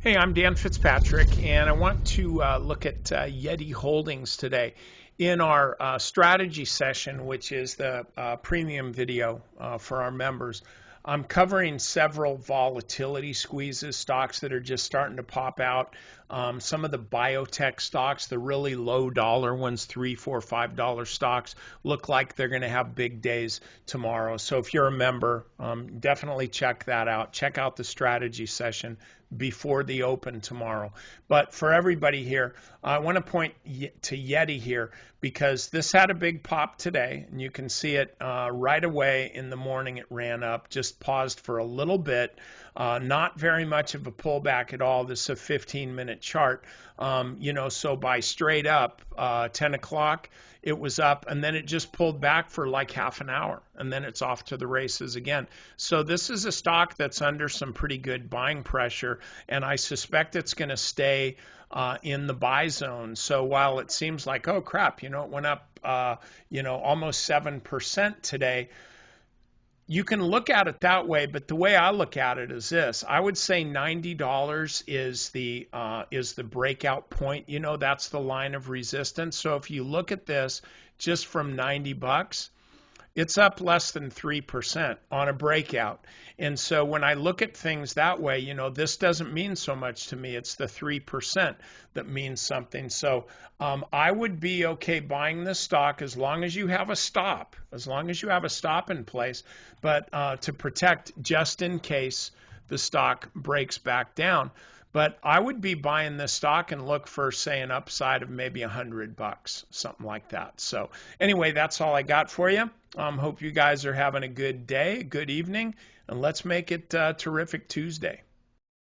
Hey, I'm Dan Fitzpatrick, and I want to look at Yeti Holdings today. In our strategy session, which is the premium video for our members, I'm covering several volatility squeezes, stocks that are just starting to pop out. Some of the biotech stocks, the really low dollar ones, $3, $4, $5 stocks, look like they're going to have big days tomorrow. So if you're a member, definitely check that out. Check out the strategy session before the open tomorrow. But for everybody here, I want to point to Yeti here because this had a big pop today, and you can see it right away in the morning. It ran up, just paused for a little bit, not very much of a pullback at all. This is a 15-minute chart, so by straight up 10 o'clock, it was up, and then it just pulled back for like half an hour, and then it's off to the races again. So this is a stock that's under some pretty good buying pressure, and I suspect it's going to stay in the buy zone. So while it seems like, oh crap, it went up, almost 7% today, you can look at it that way, but the way I look at it is this. I would say $90 is the breakout point. That's the line of resistance. So if you look at this just from 90 bucks, it's up less than 3% on a breakout. And so when I look at things that way, this doesn't mean so much to me. It's the 3% that means something. So I would be okay buying this stock as long as you have a stop, in place, but to protect just in case the stock breaks back down. But I would be buying this stock and look for, say, an upside of maybe $100, something like that. So anyway, that's all I got for you. Hope you guys are having a good day, a good evening, and let's make it terrific Tuesday.